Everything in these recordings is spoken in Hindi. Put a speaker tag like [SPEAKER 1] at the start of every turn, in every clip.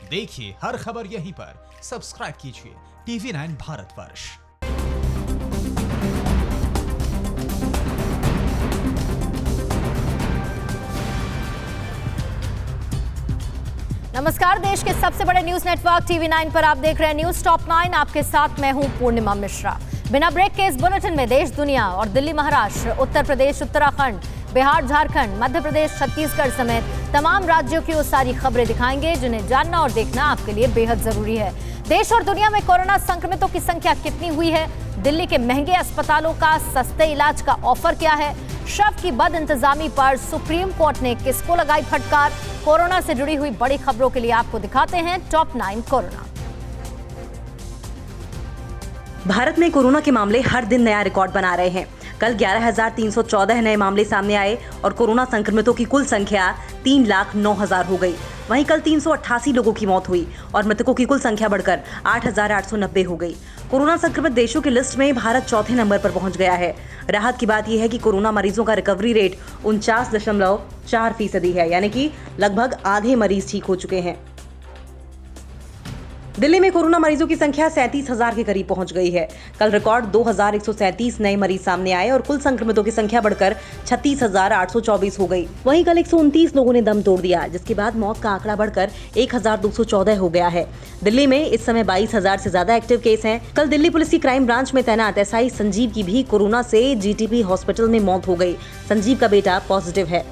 [SPEAKER 1] देखिए हर खबर यहीं पर। सब्सक्राइब कीजिए TV9 भारतवर्ष।
[SPEAKER 2] नमस्कार, देश के सबसे बड़े न्यूज नेटवर्क TV9 पर आप देख रहे हैं न्यूज टॉप 9। आपके साथ मैं हूं पूर्णिमा मिश्रा। बिना ब्रेक के इस बुलेटिन में देश, दुनिया और दिल्ली, महाराष्ट्र, उत्तर प्रदेश, उत्तराखंड, बिहार, झारखंड, मध्य प्रदेश, छत्तीसगढ़ समेत तमाम राज्यों की वो सारी खबरें दिखाएंगे जिन्हें जानना और देखना आपके लिए बेहद जरूरी है। देश और दुनिया में कोरोना संक्रमितों की संख्या कितनी हुई है, दिल्ली के महंगे अस्पतालों का सस्ते इलाज का ऑफर क्या है, शव की बद इंतजामी पर सुप्रीम कोर्ट ने किसको लगाई फटकार, कोरोना से जुड़ी हुई बड़ी खबरों के लिए आपको दिखाते हैं टॉप 9 कोरोना।
[SPEAKER 3] भारत में कोरोना के मामले हर दिन नया रिकॉर्ड बना रहे हैं। कल 11,314 नए मामले सामने आए और कोरोना संक्रमितों की कुल संख्या 3,09,000 हो गई। वहीं कल 388 लोगों की मौत हुई और मृतकों की कुल संख्या बढ़कर 8,890 हो गई। कोरोना संक्रमित देशों की लिस्ट में भारत चौथे नंबर पर पहुंच गया है। राहत की बात यह है कि कोरोना मरीजों का रिकवरी रेट 49.4% है, यानी कि लगभग आधे मरीज ठीक हो चुके हैं। दिल्ली में कोरोना मरीजों की संख्या 37,000 के करीब पहुंच गई है। कल रिकॉर्ड 2,137 नए मरीज सामने आए और कुल संक्रमितों की संख्या बढ़कर 36,824 हो गई। वहीं कल 129 लोगों ने दम तोड़ दिया, जिसके बाद मौत का आंकड़ा बढ़कर 1,214 हो गया है। दिल्ली में इस समय 22,000 से ज्यादा एक्टिव केस हैं। कल दिल्ली पुलिस की क्राइम ब्रांच में तैनात SI संजीव की भी कोरोना से GTP हॉस्पिटल में मौत हो गई। संजीव का बेटा पॉजिटिव है।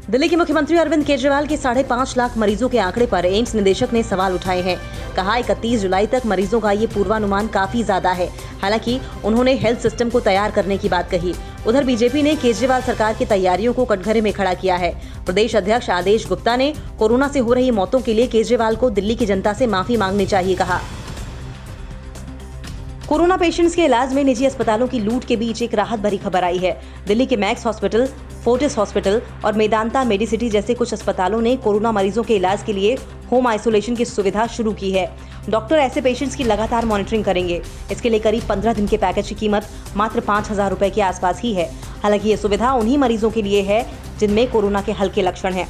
[SPEAKER 3] दिल्ली के मुख्यमंत्री अरविंद केजरीवाल के 5.5 लाख मरीजों के आंकड़े पर एम्स निदेशक ने सवाल उठाए हैं। कहा 31 जुलाई तक मरीजों का ये पूर्वानुमान काफी ज्यादा है। हालांकि उन्होंने हेल्थ सिस्टम को तैयार करने की बात कही। उधर बीजेपी ने केजरीवाल सरकार की तैयारियों को कटघरे में खड़ा किया है। प्रदेश अध्यक्ष आदेश गुप्ता ने कोरोना से हो रही मौतों के लिए केजरीवाल को दिल्ली की जनता से माफी मांगनी चाहिए कहा। कोरोना पेशेंट्स के इलाज में निजी अस्पतालों की लूट के बीच एक राहत भरी खबर आई है। दिल्ली के मैक्स हॉस्पिटल, फोर्टिस हॉस्पिटल और मेदांता मेडिसिटी जैसे कुछ अस्पतालों ने कोरोना मरीजों के इलाज के लिए होम आइसोलेशन की सुविधा शुरू की है। डॉक्टर ऐसे पेशेंट्स की लगातार मॉनिटरिंग करेंगे। इसके लिए करीब 15 दिन के पैकेज की कीमत मात्र 5,000 रुपए के आसपास ही है। हालांकि ये सुविधा उन्हीं मरीजों के लिए है जिनमें कोरोना के हल्के लक्षण हैं।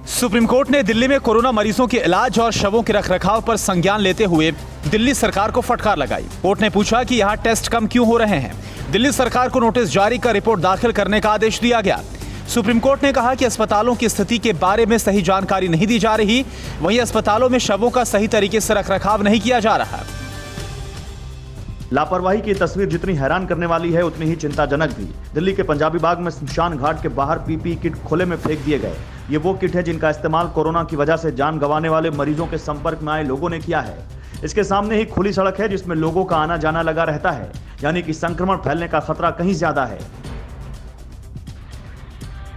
[SPEAKER 1] सुप्रीम कोर्ट ने दिल्ली में कोरोना मरीजों के इलाज और शवों के रखरखाव पर संज्ञान लेते हुए दिल्ली सरकार को फटकार लगाई। कोर्ट ने पूछा कि यहाँ टेस्ट कम क्यों हो रहे हैं। दिल्ली सरकार को नोटिस जारी कर रिपोर्ट दाखिल करने का आदेश दिया गया। सुप्रीम कोर्ट ने कहा कि अस्पतालों की स्थिति के बारे में सही जानकारी नहीं दी जा रही, वहीं अस्पतालों में शवों का सही तरीके से रखरखाव नहीं किया जा रहा।
[SPEAKER 4] लापरवाही की तस्वीर जितनी हैरान करने वाली है, उतनी ही चिंताजनक भी। दिल्ली के पंजाबी बाग में शमशान घाट के बाहर PPE किट खुले में फेंक दिए गए। ये वो किट है जिनका इस्तेमाल कोरोना की वजह से जान गंवाने वाले मरीजों के संपर्क में आए लोगों ने किया है। इसके सामने ही खुली सड़क है जिसमें लोगों का आना जाना लगा रहता है, यानी कि संक्रमण फैलने का खतरा कहीं ज्यादा है।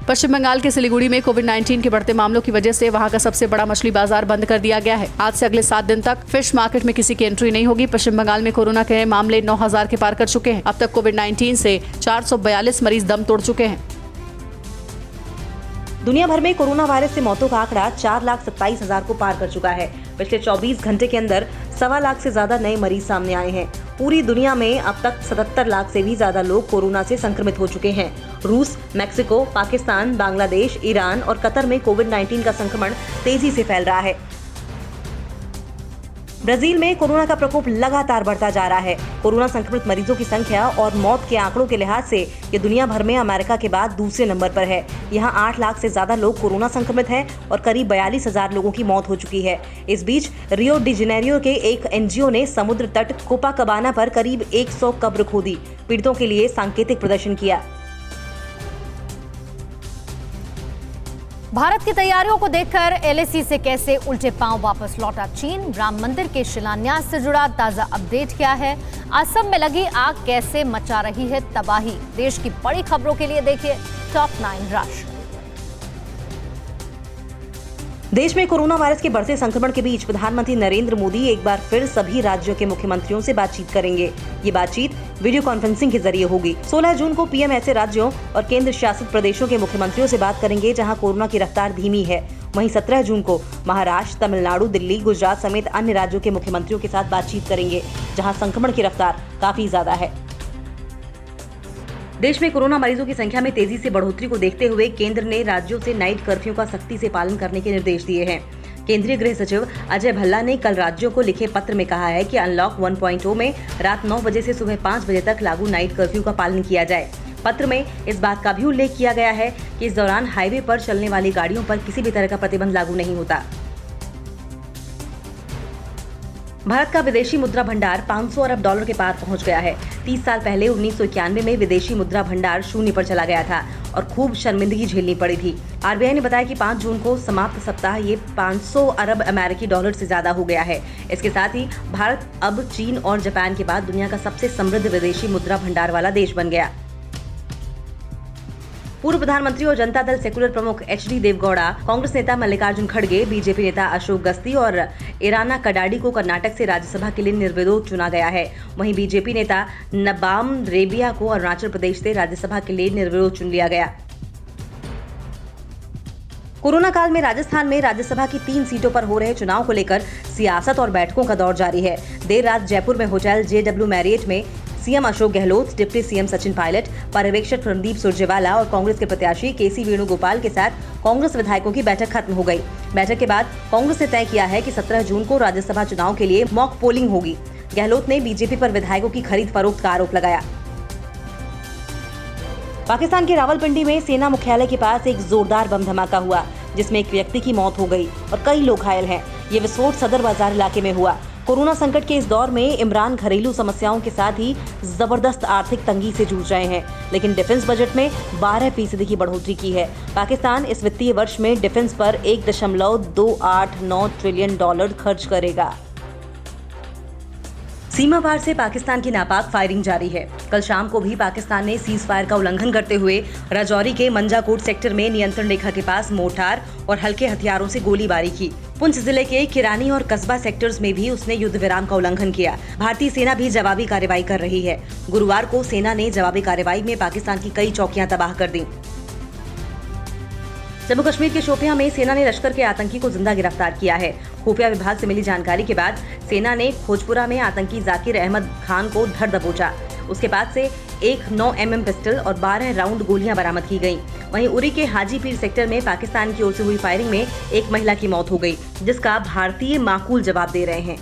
[SPEAKER 5] पश्चिम बंगाल के सिलीगुड़ी में कोविड-19 के बढ़ते मामलों की वजह से वहां का सबसे बड़ा मछली बाजार बंद कर दिया गया है। आज से अगले 7 दिन तक फिश मार्केट में किसी की एंट्री नहीं होगी। पश्चिम बंगाल में कोरोना के मामले 9,000 के पार कर चुके हैं। अब तक कोविड-19 से 442 मरीज दम तोड़ चुके हैं।
[SPEAKER 3] दुनिया भर में कोरोना वायरस से मौतों का आंकड़ा 4,27,000 को पार कर चुका है। पिछले 24 घंटे के अंदर 1.25 लाख से ज्यादा नए मरीज सामने आए हैं। पूरी दुनिया में अब तक 77 लाख से भी ज्यादा लोग कोरोना से संक्रमित हो चुके हैं। रूस, मैक्सिको, पाकिस्तान, बांग्लादेश, ईरान और कतर में कोविड-19 का संक्रमण तेजी से फैल रहा है। ब्राजील में कोरोना का प्रकोप लगातार बढ़ता जा रहा है। कोरोना संक्रमित मरीजों की संख्या और मौत के आंकड़ों के लिहाज से ये दुनिया भर में अमेरिका के बाद दूसरे नंबर पर है। यहाँ 8 लाख से ज्यादा लोग कोरोना संक्रमित हैं और करीब 42,000 लोगों की मौत हो चुकी है। इस बीच रियो डी जेनेरियो के एक NGO ने समुद्र तट कोपाकबाना पर करीब 100 कब्र खोदी, पीड़ितों के लिए सांकेतिक प्रदर्शन किया।
[SPEAKER 2] भारत की तैयारियों को देखकर LAC से कैसे उल्टे पांव वापस लौटा चीन। राम मंदिर के शिलान्यास से जुड़ा ताजा अपडेट क्या है। असम में लगी आग कैसे मचा रही है तबाही। देश की बड़ी खबरों के लिए देखिए टॉप 9 राष्ट्र।
[SPEAKER 3] देश में कोरोना वायरस के बढ़ते संक्रमण के बीच प्रधानमंत्री नरेंद्र मोदी एक बार फिर सभी राज्यों के मुख्यमंत्रियों से बातचीत करेंगे। ये बातचीत वीडियो कॉन्फ्रेंसिंग के जरिए होगी। 16 जून को PM ऐसे राज्यों और केंद्र शासित प्रदेशों के मुख्यमंत्रियों से बात करेंगे जहां कोरोना की रफ्तार धीमी है। वहीं 17 जून को महाराष्ट्र, तमिलनाडु, दिल्ली, गुजरात समेत अन्य राज्यों के मुख्यमंत्रियों के साथ बातचीत करेंगे जहां संक्रमण की रफ्तार काफी ज्यादा है। देश में कोरोना मरीजों की संख्या में तेजी से बढ़ोतरी को देखते हुए केंद्र ने राज्यों से नाइट कर्फ्यू का सख्ती से पालन करने के निर्देश दिए हैं। केंद्रीय गृह सचिव अजय भल्ला ने कल राज्यों को लिखे पत्र में कहा है कि अनलॉक 1.0 में रात 9 बजे से सुबह 5 बजे तक लागू नाइट कर्फ्यू का पालन किया जाए। पत्र में इस बात का भी उल्लेख किया गया है कि इस दौरान हाईवे पर चलने वाली गाड़ियों पर किसी भी तरह का प्रतिबंध लागू नहीं होता। भारत का विदेशी मुद्रा भंडार 500 अरब डॉलर के पार पहुंच गया है। 30 साल पहले 1991 में विदेशी मुद्रा भंडार शून्य पर चला गया था और खूब शर्मिंदगी झेलनी पड़ी थी। आरबीआई ने बताया कि 5 जून को समाप्त सप्ताह ये 500 अरब अमेरिकी डॉलर से ज्यादा हो गया है। इसके साथ ही भारत अब चीन और जापान के बाद दुनिया का सबसे समृद्ध विदेशी मुद्रा भंडार वाला देश बन गया। पूर्व प्रधानमंत्री और जनता दल सेकुलर प्रमुख एचडी देवगौड़ा, कांग्रेस नेता मल्लिकार्जुन खड़गे, बीजेपी नेता अशोक गस्ती और इराना कडाडी को कर्नाटक से राज्यसभा के लिए निर्विरोध चुना गया है। वहीं बीजेपी नेता नबाम रेबिया को अरुणाचल प्रदेश से राज्यसभा के लिए निर्विरोध चुन लिया गया। कोरोना काल में राजस्थान में राज्यसभा की 3 सीटों पर हो रहे चुनाव को लेकर सियासत और बैठकों का दौर जारी है। देर रात जयपुर में होटल JW मैरियट में CM Ashok Gehlot, deputy CM Sachin Pilot, पर्यवेक्षक रणदीप सुरजेवाला और कांग्रेस के प्रत्याशी KC वेणुगोपाल के साथ कांग्रेस विधायकों की बैठक खत्म हो गई। बैठक के बाद कांग्रेस ने तय किया है कि 17 जून को राज्यसभा चुनाव के लिए मॉक पोलिंग होगी। गहलोत ने बीजेपी पर विधायकों की खरीद फरोख्त का आरोप लगाया। पाकिस्तान के रावलपिंडी में सेना मुख्यालय के पास एक जोरदार बम धमाका हुआ, जिसमें एक व्यक्ति की मौत हो गई और कई लोग घायल हैं। ये विस्फोट सदर बाजार इलाके में हुआ। कोरोना संकट के इस दौर में इमरान घरेलू समस्याओं के साथ ही जबरदस्त आर्थिक तंगी से जूझ रहे हैं, लेकिन डिफेंस बजट में 12% की बढ़ोतरी की है। पाकिस्तान इस वित्तीय वर्ष में डिफेंस पर 1.289 ट्रिलियन डॉलर खर्च करेगा। सीमा पार से पाकिस्तान की नापाक फायरिंग जारी है। कल शाम को भी पाकिस्तान ने सीज फायर का उल्लंघन करते हुए राजौरी के मंजाकोट सेक्टर में नियंत्रण रेखा के पास मोर्टार और हल्के हथियारों से गोलीबारी की। पुंछ जिले के किरानी और कस्बा सेक्टर्स में भी उसने युद्ध विराम का उल्लंघन किया। भारतीय सेना भी जवाबी कार्रवाई कर रही है। गुरुवार को सेना ने जवाबी कार्रवाई में पाकिस्तान की कई चौकियां तबाह कर दी। जम्मू कश्मीर के शोपियां में सेना ने लश्कर के आतंकी को जिंदा गिरफ्तार किया है। खुफिया विभाग से मिली जानकारी के बाद सेना ने खोजपुरा में आतंकी जाकिर अहमद खान को धर दबोचा। उसके पास से एक 9mm पिस्टल और 12 राउंड गोलियां बरामद की गयी। वहीं उरी के हाजीपीर सेक्टर में पाकिस्तान की ओर से हुई फायरिंग में एक महिला की मौत हो गई, जिसका भारतीय माकूल जवाब दे रहे हैं।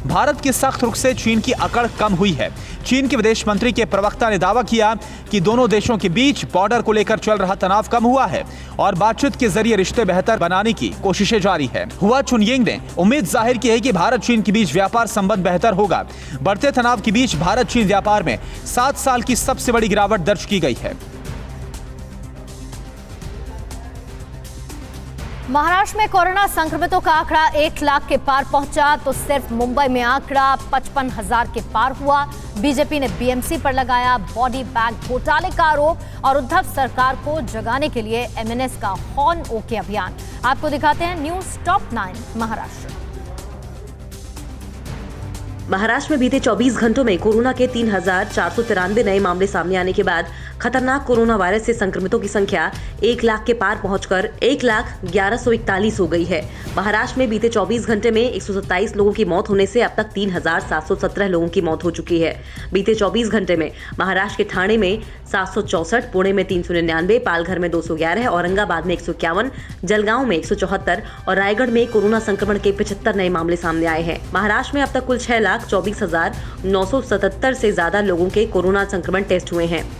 [SPEAKER 1] भारत के सख्त रुख से चीन की अकड़ कम हुई है। चीन के विदेश मंत्री के प्रवक्ता ने दावा किया कि दोनों देशों के बीच बॉर्डर को लेकर चल रहा तनाव कम हुआ है और बातचीत के जरिए रिश्ते बेहतर बनाने की कोशिशें जारी है। हुआ चुनयिंग ने उम्मीद जाहिर की है कि भारत चीन के बीच व्यापार संबंध बेहतर होगा। बढ़ते तनाव के बीच भारत चीन व्यापार में 7 साल की सबसे बड़ी गिरावट दर्ज की गई है।
[SPEAKER 2] महाराष्ट्र में कोरोना संक्रमितों का आंकड़ा 1 लाख के पार पहुंचा तो सिर्फ मुंबई में आंकड़ा 55,000 के पार हुआ। बीजेपी ने बीएमसी पर लगाया बॉडी बैग घोटाले का आरोप और उद्धव सरकार को जगाने के लिए एमएनएस का हॉर्न ओके अभियान। आपको दिखाते हैं न्यूज टॉप 9 महाराष्ट्र।
[SPEAKER 3] महाराष्ट्र में बीते 24 घंटों में कोरोना के 3,493 नए मामले सामने आने के बाद खतरनाक कोरोना वायरस से संक्रमितों की संख्या 1 लाख के पार पहुंचकर 1,11,41 हो गई है। महाराष्ट्र में बीते 24 घंटे में 127 लोगों की मौत होने से अब तक 3,717 लोगों की मौत हो चुकी है। बीते 24 घंटे में महाराष्ट्र के ठाणे में 764, पुणे में 399, पालघर में 211, औरंगाबाद में 151, जलगांव में 174 और रायगढ़ में कोरोना संक्रमण के 75 नए मामले सामने आए हैं। महाराष्ट्र में अब तक कुल 6,24,977 से ज्यादा लोगों के कोरोना संक्रमण टेस्ट हुए हैं।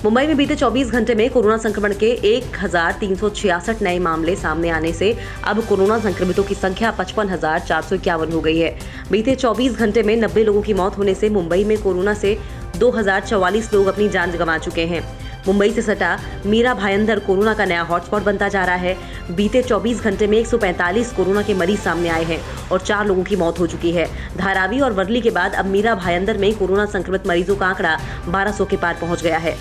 [SPEAKER 3] मुंबई में बीते 24 घंटे में कोरोना संक्रमण के 1,366 नए मामले सामने आने से अब कोरोना संक्रमितों की संख्या 55,451 हो गई है। बीते 24 घंटे में 90 लोगों की मौत होने से मुंबई में कोरोना से 2,044 लोग अपनी जान गंवा चुके हैं। मुंबई से सटा मीरा भायंदर कोरोना का नया हॉटस्पॉट बनता जा रहा है। बीते 24 घंटे में 145 कोरोना के मरीज सामने आए हैं और 4 लोगों की मौत हो चुकी है। धारावी और वर्ली के बाद अब मीरा भायंदर में कोरोना संक्रमित मरीजों का आंकड़ा 1,200 के पार पहुंच गया है।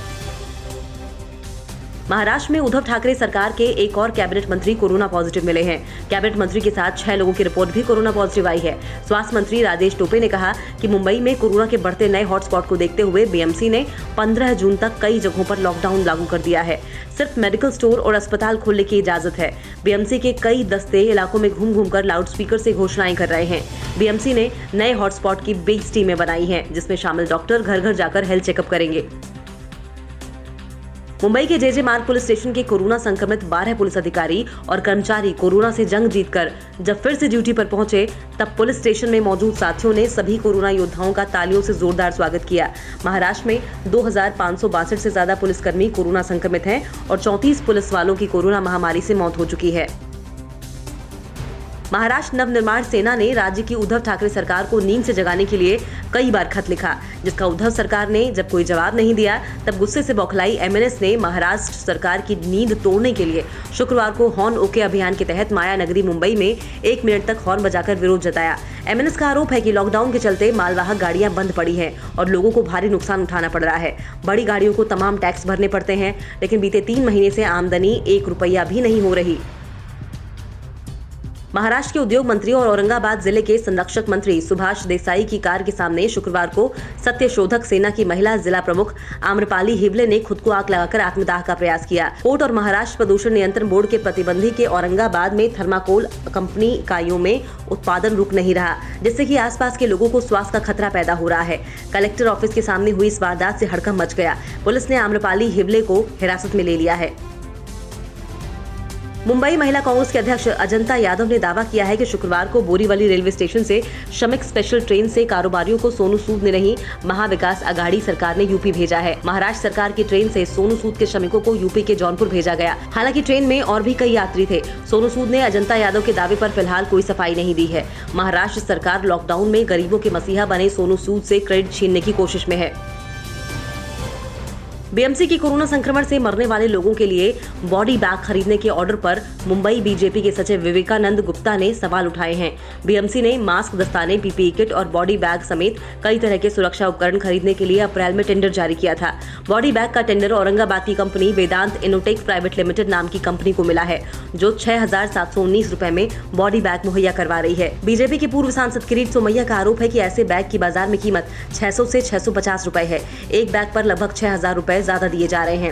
[SPEAKER 3] महाराष्ट्र में उद्धव ठाकरे सरकार के एक और कैबिनेट मंत्री कोरोना पॉजिटिव मिले हैं। कैबिनेट मंत्री के साथ 6 लोगों की रिपोर्ट भी कोरोना पॉजिटिव आई है। स्वास्थ्य मंत्री राजेश टोपे ने कहा कि मुंबई में कोरोना के बढ़ते नए हॉटस्पॉट को देखते हुए बीएमसी ने 15 जून तक कई जगहों पर लॉकडाउन लागू कर दिया है। सिर्फ मेडिकल स्टोर और अस्पताल खोलने की इजाजत है। बीएमसी के कई दस्ते इलाकों में घूम कर लाउडस्पीकर से घोषणाएं कर रहे हैं। बीएमसी ने नए हॉटस्पॉट की 20 टीमें बनाई हैं, जिसमें शामिल डॉक्टर घर घर जाकर हेल्थ चेकअप करेंगे। मुंबई के जेजे मार्ग पुलिस स्टेशन के कोरोना संक्रमित 12 पुलिस अधिकारी और कर्मचारी कोरोना से जंग जीतकर जब फिर से ड्यूटी पर पहुंचे, तब पुलिस स्टेशन में मौजूद साथियों ने सभी कोरोना योद्धाओं का तालियों से जोरदार स्वागत किया। महाराष्ट्र में 2562 से ज्यादा पुलिसकर्मी कोरोना संक्रमित हैं और 34 पुलिस वालों की कोरोना महामारी से मौत हो चुकी है। महाराष्ट्र नवनिर्माण सेना ने राज्य की उद्धव ठाकरे सरकार को नींद से जगाने के लिए कई बार खत लिखा, जिसका उद्धव सरकार ने जब कोई जवाब नहीं दिया, तब गुस्से से बौखलाई एमएनएस ने महाराष्ट्र सरकार की नींद तोड़ने के लिए शुक्रवार को हॉर्न ओके अभियान के तहत माया नगरी मुंबई में 1 मिनट तक हॉर्न बजाकर विरोध जताया। एमएनएस का आरोप है कि लॉकडाउन के चलते मालवाहक गाड़ियां बंद पड़ी हैं और लोगों को भारी नुकसान उठाना पड़ रहा है। बड़ी गाड़ियों को तमाम टैक्स भरने पड़ते हैं, लेकिन बीते 3 महीने से आमदनी 1 रुपया भी नहीं हो रही। महाराष्ट्र के उद्योग मंत्री और औरंगाबाद जिले के संरक्षक मंत्री सुभाष देसाई की कार के सामने शुक्रवार को सत्यशोधक सेना की महिला जिला प्रमुख आम्रपाली हिवले ने खुद को आग लगाकर आत्मदाह का प्रयास किया। कोर्ट और महाराष्ट्र प्रदूषण नियंत्रण बोर्ड के प्रतिबंधी के औरंगाबाद में थर्माकोल कंपनी इकाइयों में उत्पादन रुक नहीं रहा, जिससे कि आसपास के लोगों को स्वास्थ्य का खतरा पैदा हो रहा है। कलेक्टर ऑफिस के सामने हुई इस वारदात से हड़कंप मच गया। पुलिस ने आम्रपाली हिवले को हिरासत में ले लिया है। मुंबई महिला कांग्रेस के अध्यक्ष अजंता यादव ने दावा किया है कि शुक्रवार को बोरीवली रेलवे स्टेशन से श्रमिक स्पेशल ट्रेन से कारोबारियों को सोनू सूद ने नहीं, महाविकास अघाड़ी सरकार ने यूपी भेजा है। महाराष्ट्र सरकार की ट्रेन से सोनू सूद के श्रमिकों को यूपी के जौनपुर भेजा गया। हालांकि ट्रेन में और भी कई यात्री थे। सोनू सूद ने अजंता यादव के दावे पर फिलहाल कोई सफाई नहीं दी है। महाराष्ट्र सरकार लॉकडाउन में गरीबों के मसीहा बने सोनू सूद से क्रेडिट छीनने की कोशिश में है। बीएमसी की कोरोना संक्रमण से मरने वाले लोगों के लिए बॉडी बैग खरीदने के ऑर्डर पर मुंबई बीजेपी के सचिव विवेकानंद गुप्ता ने सवाल उठाए हैं। बीएमसी ने मास्क, दस्ताने, पीपीई किट और बॉडी बैग समेत कई तरह के सुरक्षा उपकरण खरीदने के लिए अप्रैल में टेंडर जारी किया था। बॉडी बैग का टेंडर औरंगाबाद की कंपनी वेदांत इनोटेक प्राइवेट लिमिटेड नाम की कंपनी को मिला है, जो 6719 रुपए में बॉडी बैग मुहैया करवा रही है। बीजेपी के पूर्व सांसद किरीट सोमैया का आरोप है कि ऐसे बैग की बाजार में कीमत 600 से 650 रुपए है। एक बैग पर लगभग 6000 रुपए ज्यादा दिए जा रहे हैं।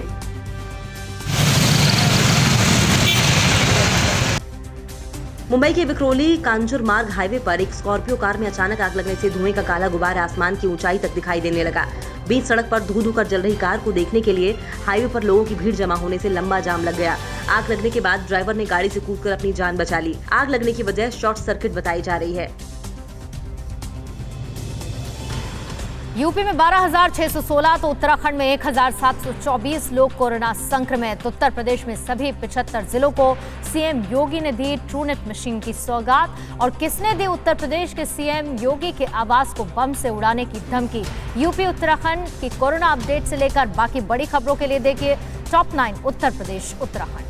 [SPEAKER 3] मुंबई के विक्रोली कांजूर मार्ग हाईवे पर एक स्कॉर्पियो कार में अचानक आग लगने से धुएं का काला गुबार आसमान की ऊंचाई तक दिखाई देने लगा। बीच सड़क पर धू-धू कर जल रही कार को देखने के लिए हाईवे पर लोगों की भीड़ जमा होने से लंबा जाम लग गया। आग लगने के बाद ड्राइवर ने गाड़ी से कूदकर अपनी जान बचा ली। आग लगने की वजह शॉर्ट सर्किट बताई जा रही है।
[SPEAKER 2] यूपी में 12,616 तो उत्तराखंड में 1,724 लोग कोरोना संक्रमित। उत्तर प्रदेश में सभी 75 जिलों को सीएम योगी ने दी ट्रूनेट मशीन की सौगात। और किसने दी उत्तर प्रदेश के सीएम योगी के आवास को बम से उड़ाने की धमकी? यूपी उत्तराखंड की कोरोना अपडेट से लेकर बाकी बड़ी खबरों के लिए देखिए टॉप 9 उत्तर प्रदेश उत्तराखंड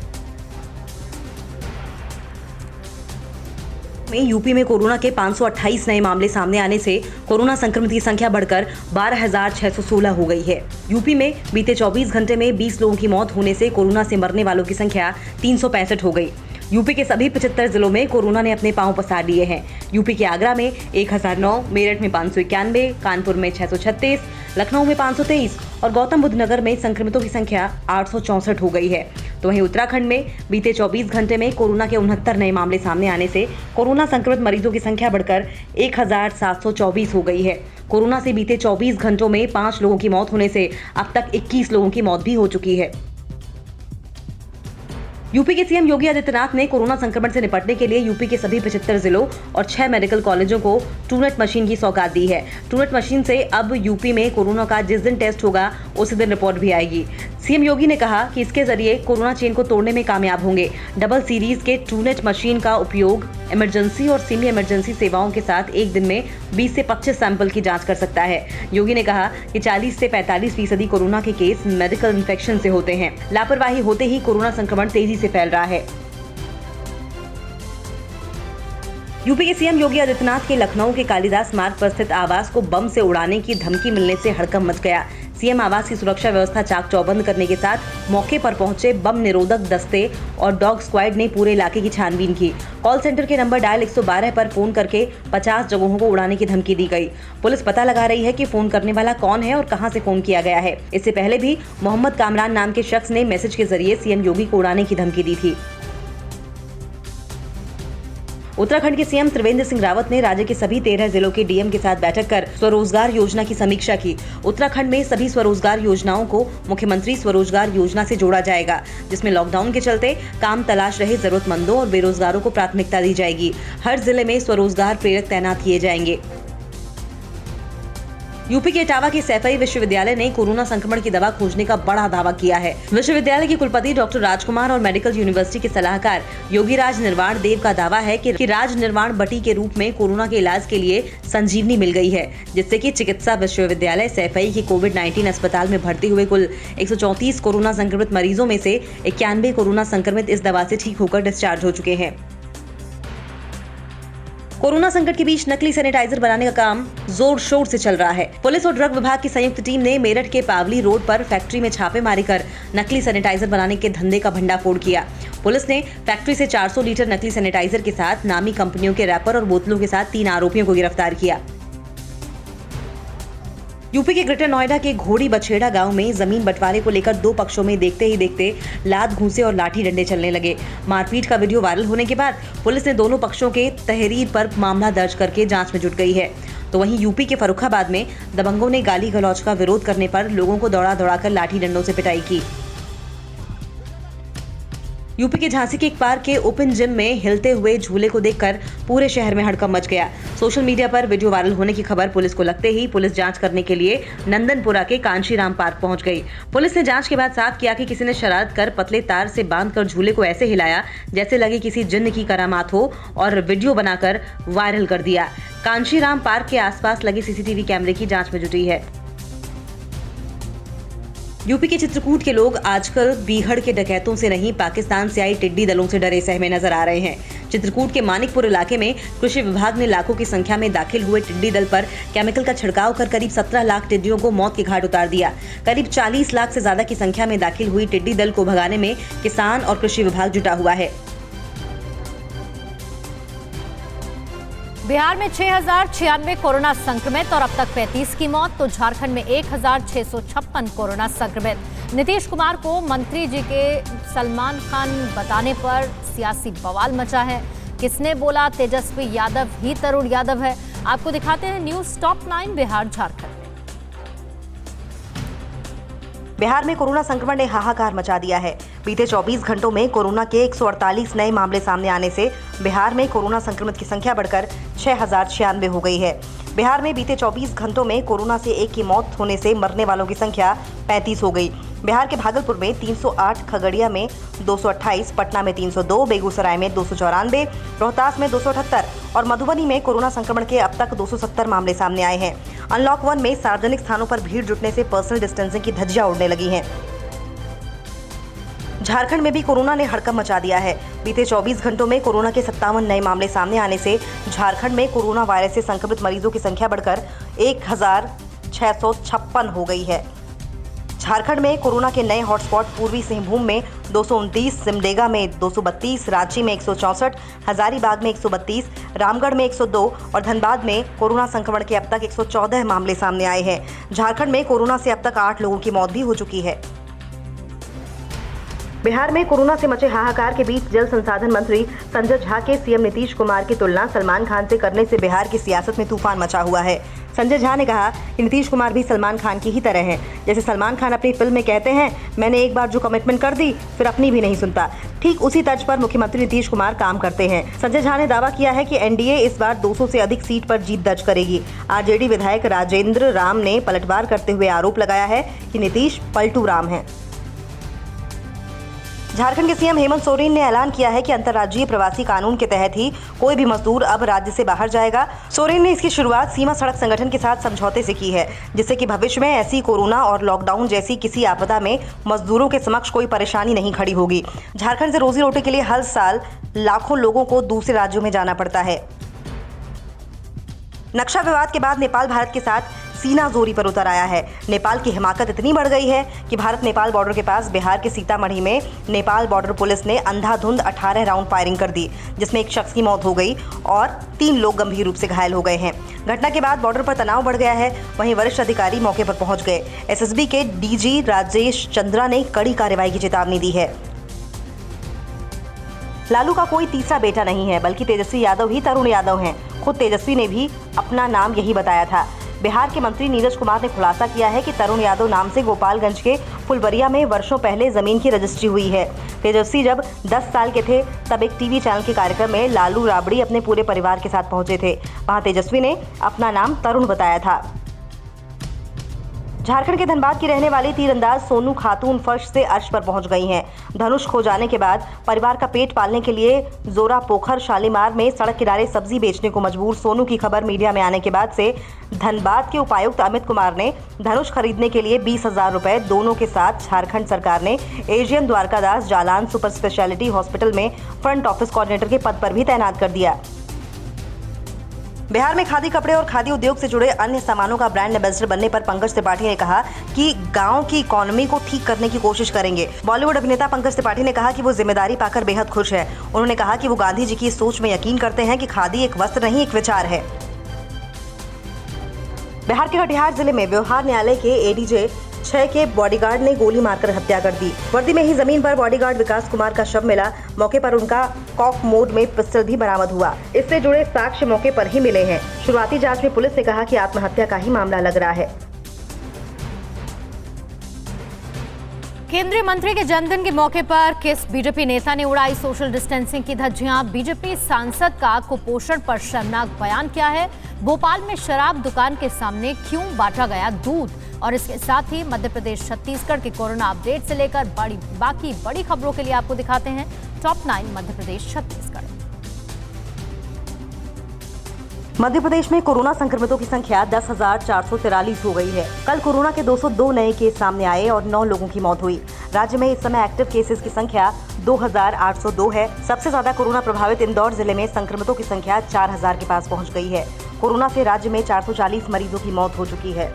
[SPEAKER 3] में। यूपी में कोरोना के 528 नए मामले सामने आने से कोरोना संक्रमित की संख्या बढ़कर 12,616 हो गई है। यूपी में बीते 24 घंटे में 20 लोगों की मौत होने से कोरोना से मरने वालों की संख्या 365 हो गई। यूपी के सभी 75 जिलों में कोरोना ने अपने पांव पसार लिए हैं। यूपी के आगरा में 1009, मेरठ में 591, कानपुर में 636, लखनऊ में 523 और गौतम बुद्ध नगर में संक्रमितों की संख्या 864 हो गई है। तो वहीं उत्तराखंड में बीते 24 घंटे में कोरोना के 69 नए मामले सामने आने से कोरोना संक्रमित मरीजों की संख्या बढ़कर 1,724 हो गई है। कोरोना से बीते 24 घंटों में 5 लोगों की मौत होने से अब तक 21 लोगों की मौत भी हो चुकी है। यूपी के सीएम योगी आदित्यनाथ ने कोरोना संक्रमण से निपटने के लिए यूपी के सभी 75 जिलों और 6 मेडिकल कॉलेजों को ट्रूनेट मशीन की सौगात दी है। ट्रूनेट मशीन से अब यूपी में कोरोना का जिस दिन टेस्ट होगा उसी दिन रिपोर्ट भी आएगी। सीएम योगी ने कहा कि इसके जरिए कोरोना चेन को तोड़ने में कामयाब होंगे। डबल सीरीज के ट्रूनेट मशीन का उपयोग इमरजेंसी और सेमी इमरजेंसी सेवाओं के साथ एक दिन में 20 से 25 सैंपल की जांच कर सकता है। योगी ने कहा कि 40 से 45% कोरोना के केस मेडिकल इन्फेक्शन से होते हैं। लापरवाही होते ही कोरोना संक्रमण तेजी से फैल रहा है। यूपी के सीएम योगी आदित्यनाथ के लखनऊ के कालिदास मार्ग पर स्थित आवास को बम से उड़ाने की धमकी मिलने से हड़कंप मच गया। सीएम आवास की सुरक्षा व्यवस्था चाक चौबंद करने के साथ मौके पर पहुंचे बम निरोधक दस्ते और डॉग स्क्वाड ने पूरे इलाके की छानबीन की। कॉल सेंटर के नंबर डायल 112 पर फोन करके 50 जगहों को उड़ाने की धमकी दी गई। पुलिस पता लगा रही है कि फोन करने वाला कौन है और कहां से फोन किया गया है। इससे पहले भी मोहम्मद कामरान नाम के शख्स ने मैसेज के जरिए सीएम योगी को उड़ाने की धमकी दी थी। उत्तराखंड के सीएम त्रिवेंद्र सिंह रावत ने राज्य के सभी 13 जिलों के डीएम के साथ बैठक कर स्वरोजगार योजना की समीक्षा की। उत्तराखंड में सभी स्वरोजगार योजनाओं को मुख्यमंत्री स्वरोजगार योजना से जोड़ा जाएगा, जिसमें लॉकडाउन के चलते काम तलाश रहे जरूरतमंदों और बेरोजगारों को प्राथमिकता दी जाएगी। हर जिले में स्वरोजगार प्रेरक तैनात किए जाएंगे। यूपी के इटावा के सैफई विश्वविद्यालय ने कोरोना संक्रमण की दवा खोजने का बड़ा दावा किया है। विश्वविद्यालय के कुलपति डॉक्टर राजकुमार और मेडिकल यूनिवर्सिटी के सलाहकार योगीराज निर्वाण देव का दावा है कि राज निर्वाण बटी के रूप में कोरोना के इलाज के लिए संजीवनी मिल गई है, जिससे कि चिकित्सा विश्वविद्यालय सैफई की कोविड-19 अस्पताल में भर्ती हुए कुल 134 कोरोना संक्रमित मरीजों में से 91 कोरोना संक्रमित इस दवा से ठीक होकर डिस्चार्ज हो चुके हैं। कोरोना संकट के बीच नकली सैनिटाइजर बनाने का काम जोर शोर से चल रहा है। पुलिस और ड्रग विभाग की संयुक्त टीम ने मेरठ के पावली रोड पर फैक्ट्री में छापेमारी कर नकली सैनिटाइजर बनाने के धंधे का भंडाफोड़ किया। पुलिस ने फैक्ट्री से 400 लीटर नकली सैनिटाइजर के साथ नामी कंपनियों के रैपर और बोतलों के साथ 3 आरोपियों को गिरफ्तार किया। यूपी के ग्रेटर नोएडा के घोड़ी बछेड़ा गांव में जमीन बंटवारे को लेकर 2 पक्षों में देखते ही देखते लात घूंसे और लाठी डंडे चलने लगे। मारपीट का वीडियो वायरल होने के बाद पुलिस ने दोनों पक्षों के तहरीर पर मामला दर्ज करके जांच में जुट गई है। तो वहीं यूपी के फर्रुखाबाद में दबंगों ने गाली गलौज का विरोध करने पर लोगों को दौड़ाकर लाठी डंडों से पिटाई की। यूपी के झांसी के एक पार्क के ओपन जिम में हिलते हुए झूले को देखकर पूरे शहर में हड़कंप मच गया। सोशल मीडिया पर वीडियो वायरल होने की खबर पुलिस को लगते ही पुलिस जांच करने के लिए नंदनपुरा के कांशीराम पार्क पहुंच गई। पुलिस ने जांच के बाद साफ किया कि किसी ने शरारत कर पतले तार से बांधकर झूले को ऐसे हिलाया जैसे लगे किसी जिन्न की करामात हो और वीडियो बनाकर वायरल कर दिया। कांशीराम पार्क के आसपास लगे सीसीटीवी कैमरे की जांच में जुटी है। यूपी के चित्रकूट के लोग आजकल बीहड़ के डकैतों से नहीं, पाकिस्तान से आई टिड्डी दलों से डरे सहमे नजर आ रहे हैं। चित्रकूट के मानिकपुर इलाके में कृषि विभाग ने लाखों की संख्या में दाखिल हुए टिड्डी दल पर केमिकल का छिड़काव कर करीब 17 लाख टिड्डियों को मौत के घाट उतार दिया। करीब 40 लाख से ज्यादा की संख्या में दाखिल हुई टिड्डी दल को भगाने में किसान और कृषि विभाग जुटा हुआ है।
[SPEAKER 2] बिहार में 6096 कोरोना संक्रमित और अब तक 35 की मौत, तो झारखंड में 1656 कोरोना संक्रमित। नीतीश कुमार को मंत्री जी के सलमान खान बताने पर सियासी बवाल मचा है। किसने बोला तेजस्वी यादव ही तरुण यादव है? आपको दिखाते हैं न्यूज़ टॉप 9 बिहार झारखंड।
[SPEAKER 3] बिहार में कोरोना संक्रमण ने हाहाकार मचा दिया है। बीते 24 घंटों में कोरोना के 148 नए मामले सामने आने से बिहार में कोरोना संक्रमित की संख्या बढ़कर 6096 हो गई है। बिहार में बीते 24 घंटों में कोरोना से 1 की मौत होने से मरने वालों की संख्या 35 हो गई। बिहार के भागलपुर में 308, खगड़िया में 228, पटना में 302, बेगूसराय में 294, रोहतास में 278 और मधुबनी में कोरोना संक्रमण के अब तक 270 मामले सामने आए हैं। अनलॉक 1 में सार्वजनिक स्थानों पर भीड़ जुटने से पर्सनल डिस्टेंसिंग की धज्जियां उड़ने लगी हैं। झारखंड में भी कोरोना ने हड़कंप मचा दिया है। बीते 24 घंटों में कोरोना के 57 नए मामले सामने आने से झारखंड में कोरोना वायरस से संक्रमित मरीजों की संख्या बढ़कर 1656 हो गई है। झारखंड में कोरोना के नए हॉटस्पॉट पूर्वी सिंहभूम में 229, सिमडेगा में 232, रांची में 164, हजारीबाग में 132, रामगढ़ में 102 और धनबाद में कोरोना संक्रमण के अब तक 114 मामले सामने आए हैं। झारखंड में कोरोना से अब तक 8 लोगों की मौत भी हो चुकी है। बिहार में कोरोना से मचे हाहाकार के बीच जल संसाधन मंत्री संजय झा के सीएम नीतीश कुमार की तुलना सलमान खान से करने से बिहार की सियासत में तूफान मचा हुआ है। संजय झा ने कहा कि नीतीश कुमार भी सलमान खान की ही तरह हैं। जैसे सलमान खान अपनी फिल्म में कहते हैं, मैंने एक बार जो कमिटमेंट कर दी फिर अपनी भी नहीं सुनता, ठीक उसी तर्ज पर मुख्यमंत्री नीतीश कुमार काम करते हैं। संजय झा ने दावा किया है कि एनडीए इस बार 200 से अधिक सीट पर जीत दर्ज करेगी। आरजेडी विधायक राजेंद्र राम ने पलटवार करते हुए आरोप लगाया है कि नीतीश पलटू राम है। झारखंड के सीएम हेमंत सोरेन ने ऐलान किया है कि अंतर्राज्यीय प्रवासी कानून के तहत ही कोई भी मजदूर अब राज्य से बाहर जाएगा। सोरेन ने इसकी शुरुआत सीमा सड़क संगठन के साथ समझौते से की है, जिससे कि भविष्य में ऐसी कोरोना और लॉकडाउन जैसी किसी आपदा में मजदूरों के समक्ष कोई परेशानी नहीं खड़ी होगी। झारखंड से रोजी रोटी के लिए हर साल लाखों लोगों को दूसरे राज्यों में जाना पड़ता है। नक्शा विवाद के बाद नेपाल भारत के साथ सीना जोरी पर उतर आया है। नेपाल की हिमाकत इतनी बढ़ गई है कि भारत नेपाल बॉर्डर के पास बिहार के सीतामढ़ी में नेपाल बॉर्डर पुलिस ने अंधाधुंध 18 राउंड फायरिंग कर दी, जिसमें एक शख्स की मौत हो गई और 3 लोग गंभीर रूप से घायल हो गए हैं। घटना के बाद बॉर्डर पर तनाव बढ़ गया है। वहीं वरिष्ठ अधिकारी मौके पर पहुंच गए। एसएसबी के डीजी राजेश चंद्रा ने कड़ी कार्रवाई की चेतावनी दी है। लालू का कोई तीसरा बेटा नहीं है, बल्कि तेजस्वी यादव ही तरुण यादव हैं। खुद तेजस्वी ने भी अपना नाम यही बताया था। बिहार के मंत्री नीरज कुमार ने खुलासा किया है कि तरुण यादव नाम से गोपालगंज के फुलबरिया में वर्षों पहले जमीन की रजिस्ट्री हुई है। तेजस्वी जब 10 साल के थे तब एक टीवी चैनल के कार्यक्रम में लालू राबड़ी अपने पूरे परिवार के साथ पहुंचे थे। वहां तेजस्वी ने अपना नाम तरुण बताया था। झारखंड के धनबाद की रहने वाली तीरंदाज सोनू खातून फर्श से अर्श पर पहुंच गई हैं। धनुष खो जाने के बाद परिवार का पेट पालने के लिए जोरा पोखर शालीमार में सड़क किनारे सब्जी बेचने को मजबूर सोनू की खबर मीडिया में आने के बाद से धनबाद के उपायुक्त अमित कुमार ने धनुष खरीदने के लिए 20,000 रुपए दोनों के साथ झारखंड सरकार ने AGM Dwarkadas Jalan super speciality hospital में फ्रंट ऑफिस कोऑर्डिनेटर के पद पर भी तैनात कर दिया। बिहार में खादी कपड़े और खादी उद्योग से जुड़े अन्य सामानों का ब्रांड एम्बेसडर बनने पर पंकज त्रिपाठी ने कहा कि गांव की इकोनॉमी को ठीक करने की कोशिश करेंगे। बॉलीवुड अभिनेता पंकज त्रिपाठी ने कहा कि वो जिम्मेदारी पाकर बेहद खुश है। उन्होंने कहा कि वो गांधी जी की सोच में यकीन करते हैं कि खादी एक वस्त्र नहीं, एक विचार है। बिहार के कटिहार जिले में व्यवहार न्यायालय के एडीजे 6 के बॉडीगार्ड ने गोली मारकर हत्या कर दी। वर्दी में ही जमीन पर बॉडीगार्ड विकास कुमार का शव मिला। मौके पर उनका कॉक मोड में पिस्टल भी बरामद हुआ। इससे जुड़े साक्ष्य मौके पर ही मिले हैं। शुरुआती जांच में पुलिस ने कहा कि आत्महत्या का ही मामला लग रहा है।
[SPEAKER 2] केंद्रीय मंत्री के जन्मदिन के मौके पर किस बीजेपी नेता ने उड़ाई सोशल डिस्टेंसिंग की धज्जियां? बीजेपी सांसद का कुपोषण पर शर्मनाक बयान क्या है? भोपाल में शराब दुकान के सामने क्यों बांटा गया दूध? और इसके साथ ही मध्य प्रदेश छत्तीसगढ़ के कोरोना अपडेट से लेकर बाकी बड़ी खबरों के लिए आपको दिखाते हैं टॉप 9 मध्य प्रदेश छत्तीसगढ़।
[SPEAKER 3] मध्य प्रदेश में कोरोना संक्रमितों की संख्या 10,443 हो गई है। कल कोरोना के 202 नए केस सामने आए और 9 लोगों की मौत हुई। राज्य में इस समय एक्टिव केसेस की संख्या 2,802 है। सबसे ज्यादा कोरोना प्रभावित इंदौर जिले में संक्रमितों की संख्या 4,000 के पास पहुंच गई है। कोरोना से राज्य में 440 मरीजों की मौत हो चुकी है।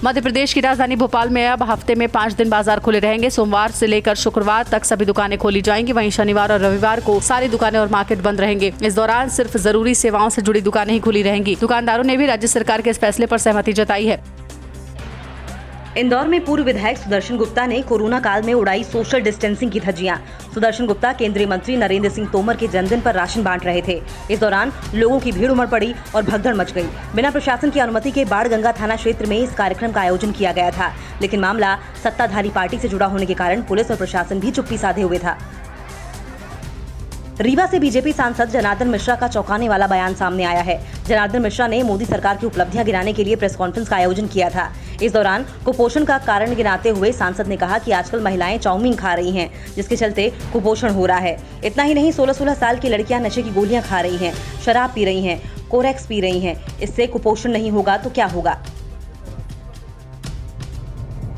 [SPEAKER 5] मध्य प्रदेश की राजधानी भोपाल में अब हफ्ते में 5 दिन बाजार खुले रहेंगे। सोमवार से लेकर शुक्रवार तक सभी दुकानें खोली जाएंगी। वहीं शनिवार और रविवार को सारी दुकानें और मार्केट बंद रहेंगे। इस दौरान सिर्फ जरूरी सेवाओं से जुड़ी दुकानें ही खुली रहेंगी। दुकानदारों ने भी राज्य सरकार के इस फैसले पर सहमति जताई है।
[SPEAKER 3] इंदौर में पूर्व विधायक सुदर्शन गुप्ता ने कोरोना काल में उड़ाई सोशल डिस्टेंसिंग की धज्जियां। सुदर्शन गुप्ता केंद्रीय मंत्री नरेंद्र सिंह तोमर के जन्मदिन पर राशन बांट रहे थे। इस दौरान लोगों की भीड़ उमड़ पड़ी और भगदड़ मच गई। बिना प्रशासन की अनुमति के बाणगंगा थाना क्षेत्र में इस कार्यक्रम का आयोजन किया गया था, लेकिन मामला सत्ताधारी पार्टी से जुड़ा होने के कारण पुलिस और प्रशासन भी चुप्पी साधे हुए था। रीवा से बीजेपी सांसद जनार्दन मिश्रा का चौंकाने वाला बयान सामने आया है। जनार्दन मिश्रा ने मोदी सरकार की उपलब्धियां गिनाने के लिए प्रेस कॉन्फ्रेंस का आयोजन किया था। इस दौरान कुपोषण का कारण गिनाते हुए सांसद ने कहा कि आजकल महिलाएं चाउमीन खा रही हैं, जिसके चलते कुपोषण हो रहा है। इतना ही नहीं, 16-16 साल की लड़कियां नशे की गोलियां खा रही हैं, शराब पी रही हैं, कोरेक्स पी रही हैं। इससे कुपोषण नहीं होगा तो क्या होगा?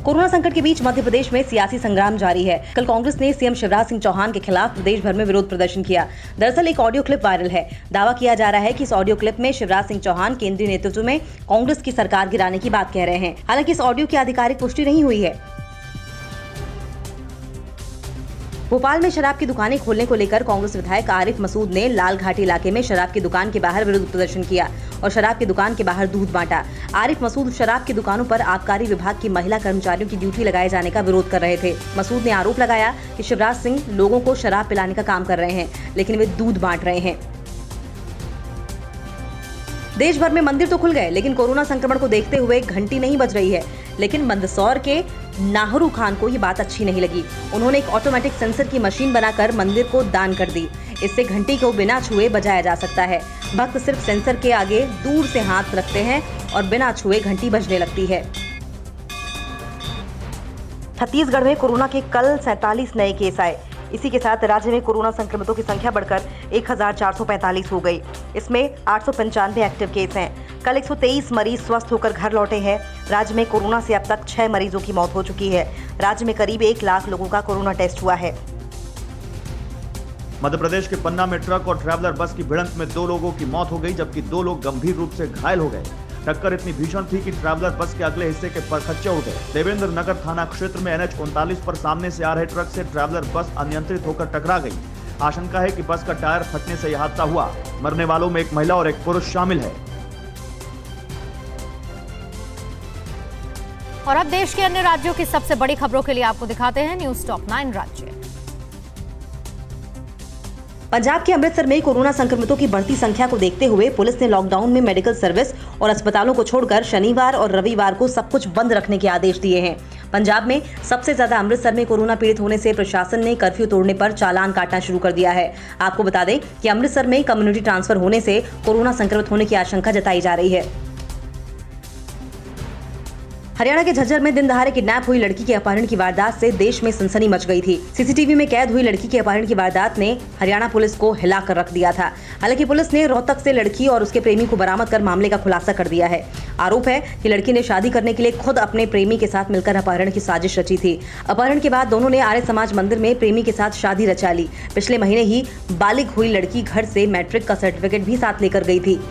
[SPEAKER 3] कोरोना संकट के बीच मध्य प्रदेश में सियासी संग्राम जारी है। कल कांग्रेस ने सीएम शिवराज सिंह चौहान के खिलाफ प्रदेश भर में विरोध प्रदर्शन किया। दरअसल एक ऑडियो क्लिप वायरल है। दावा किया जा रहा है कि इस ऑडियो क्लिप में शिवराज सिंह चौहान केंद्रीय नेतृत्व में कांग्रेस की सरकार गिराने की बात कह रहे हैं। हालांकि इस ऑडियो की आधिकारिक पुष्टि नहीं हुई है। भोपाल में शराब की दुकानें खोलने को लेकर कांग्रेस विधायक आरिफ मसूद ने लाल घाटी इलाके में शराब की दुकान के बाहर विरोध प्रदर्शन किया और शराब की दुकान के बाहर दूध बांटा। आरिफ मसूद शराब की दुकानों पर आबकारी विभाग की महिला कर्मचारियों की ड्यूटी लगाए जाने का विरोध कर रहे थे। मसूद ने आरोप लगाया कि शिवराज सिंह लोगों को शराब पिलाने का काम कर रहे हैं, लेकिन वे दूध बांट रहे हैं। देश भर में मंदिर तो खुल गए, लेकिन कोरोना संक्रमण को देखते हुए घंटी नहीं बज रही है। लेकिन मंदसौर के नाहरू खान को ये बात अच्छी नहीं लगी। उन्होंने एक ऑटोमेटिक सेंसर की मशीन बनाकर मंदिर को दान कर दी। इससे घंटी को बिना छुए बजाया जा सकता है। भक्त सिर्फ सेंसर के आगे दूर से हाथ रखते हैं और बिना छुए घंटी बजने लगती है। छत्तीसगढ़ में कोरोना के कल 47 नए केस आए। इसी के साथ राज्य में कोरोना संक्रमितों की संख्या बढ़कर 1445 हो गई। इसमें 895 एक्टिव केस हैं। कल 123 मरीज स्वस्थ होकर घर लौटे हैं। राज्य में कोरोना से अब तक 6 मरीजों की मौत हो चुकी है। राज्य में करीब 1 लाख लोगों का कोरोना टेस्ट हुआ है।
[SPEAKER 4] मध्य प्रदेश के पन्ना में ट्रक और ट्रैवलर बस की भिड़ंत में 2 लोगों की मौत हो गई, जबकि 2 लोग गंभीर रूप से घायल हो गए। टक्कर इतनी भीषण थी कि ट्रैवलर बस के अगले हिस्से के परखच्चे उड़ गए। देवेंद्र नगर थाना क्षेत्र में NH 39 पर सामने से आ रहे ट्रक से ट्रैवलर बस अनियंत्रित होकर टकरा गई। आशंका है कि बस का टायर फटने से यह हादसा हुआ। मरने वालों में एक महिला और एक पुरुष शामिल है।
[SPEAKER 2] और अब देश के अन्य राज्यों की सबसे बड़ी खबरों के लिए आपको दिखाते हैं न्यूज़ टॉप 9 राज्य।
[SPEAKER 3] पंजाब के अमृतसर में कोरोना संक्रमितों की बढ़ती संख्या को देखते हुए पुलिस ने लॉकडाउन में मेडिकल सर्विस और अस्पतालों को छोड़कर शनिवार और रविवार को सब कुछ बंद रखने के आदेश दिए हैं। पंजाब में सबसे ज्यादा अमृतसर में कोरोना पीड़ित होने से प्रशासन ने कर्फ्यू तोड़ने पर चालान काटना शुरू कर दिया है। आपको बता दें कि अमृतसर में कम्युनिटी ट्रांसफर होने से कोरोना संक्रमित होने की आशंका जताई जा रही है। हरियाणा के झज्जर में दिन दहाड़े किडनैप हुई लड़की के अपहरण की वारदात से देश में सनसनी मच गई थी। सीसीटीवी में कैद हुई लड़की के अपहरण की वारदात ने हरियाणा पुलिस को हिलाकर रख दिया था। हालांकि पुलिस ने रोहतक से लड़की और उसके प्रेमी को बरामद कर मामले का खुलासा कर दिया है। आरोप है कि लड़की ने शादी करने के लिए खुद अपने प्रेमी के साथ मिलकर अपहरण की साजिश रची थी। अपहरण के बाद दोनों ने आर्य समाज मंदिर में प्रेमी के साथ शादी रचा ली। पिछले महीने ही बालिग हुई लड़की घर से मैट्रिक का सर्टिफिकेट भी साथ लेकर गई थी।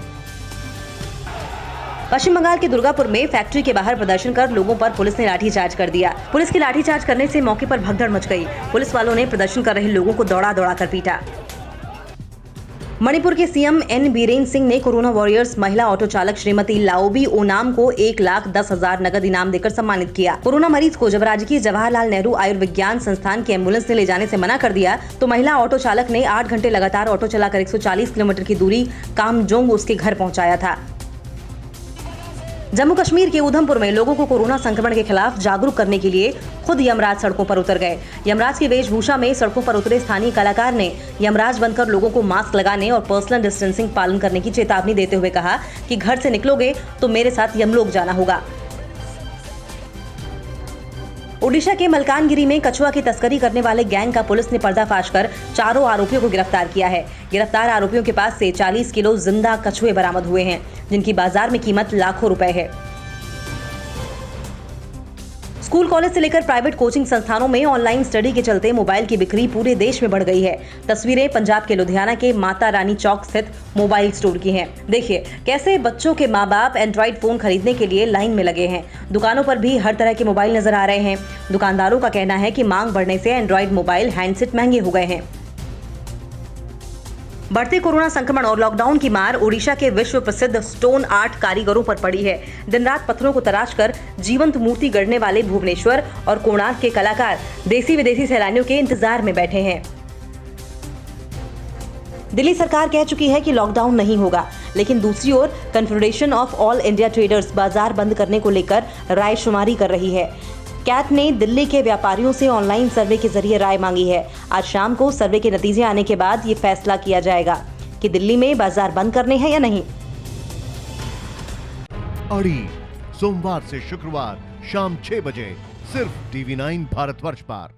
[SPEAKER 3] पश्चिम बंगाल के दुर्गापुर में फैक्ट्री के बाहर प्रदर्शन कर लोगों पर पुलिस ने लाठीचार्ज कर दिया। पुलिस के लाठीचार्ज करने से मौके पर भगदड़ मच गई। पुलिस वालों ने प्रदर्शन कर रहे लोगों को दौड़ा दौड़ा कर पीटा। मणिपुर के सीएम एन बीरेन सिंह ने कोरोना वॉरियर्स महिला ऑटो चालक श्रीमती लाओबी ओनाम को 1,10,000 नगद इनाम देकर सम्मानित किया। कोरोना मरीज को जब राजकीय जवाहरलाल नेहरू आयुर्विज्ञान संस्थान की एम्बुलेंस ने ले जाने से मना कर दिया तो महिला ऑटो चालक ने 8 घंटे लगातार ऑटो चलाकर 140 किलोमीटर की दूरी कामजोंग उसके घर पहुंचाया था। जम्मू कश्मीर के उधमपुर में लोगों को कोरोना संक्रमण के खिलाफ जागरूक करने के लिए खुद यमराज सड़कों पर उतर गए। यमराज की वेशभूषा में सड़कों पर उतरे स्थानीय कलाकार ने यमराज बनकर लोगों को मास्क लगाने और पर्सनल डिस्टेंसिंग पालन करने की चेतावनी देते हुए कहा कि घर से निकलोगे तो मेरे साथ यमलोक जाना होगा। ओडिशा के मलकानगिरी में कछुआ की तस्करी करने वाले गैंग का पुलिस ने पर्दाफाश कर 4 आरोपियों को गिरफ्तार किया है। गिरफ्तार आरोपियों के पास से 40 किलो जिंदा कछुए बरामद हुए हैं, जिनकी बाजार में कीमत लाखों रुपए है। स्कूल कॉलेज से लेकर प्राइवेट कोचिंग संस्थानों में ऑनलाइन स्टडी के चलते मोबाइल की बिक्री पूरे देश में बढ़ गई है। तस्वीरें पंजाब के लुधियाना के माता रानी चौक स्थित मोबाइल स्टोर की हैं। देखिए कैसे बच्चों के माँ बाप एंड्रॉइड फोन खरीदने के लिए लाइन में लगे हैं। दुकानों पर भी हर तरह के मोबाइल नजर आ रहे हैं। दुकानदारों का कहना है कि मांग बढ़ने से एंड्रॉइड मोबाइल हैंडसेट महंगे हो गए हैं। बढ़ते कोरोना संक्रमण और लॉकडाउन की मार ओडिशा के विश्व प्रसिद्ध स्टोन आर्ट कारीगरों पर पड़ी है। दिन रात पत्थरों को तराशकर जीवंत मूर्ति गढ़ने वाले भुवनेश्वर और कोणार्क के कलाकार देसी विदेशी सैलानियों के इंतजार में बैठे हैं। दिल्ली सरकार कह चुकी है कि लॉकडाउन नहीं होगा, लेकिन दूसरी ओर confederation of all India traders बाजार बंद करने को लेकर रायशुमारी कर रही है। कैट ने दिल्ली के व्यापारियों से ऑनलाइन सर्वे के जरिए राय मांगी है। आज शाम को सर्वे के नतीजे आने के बाद ये फैसला किया जाएगा कि दिल्ली में बाजार बंद करने हैं या नहीं।
[SPEAKER 6] अड़ी सोमवार से शुक्रवार शाम 6 बजे सिर्फ TV9 भारतवर्ष पर।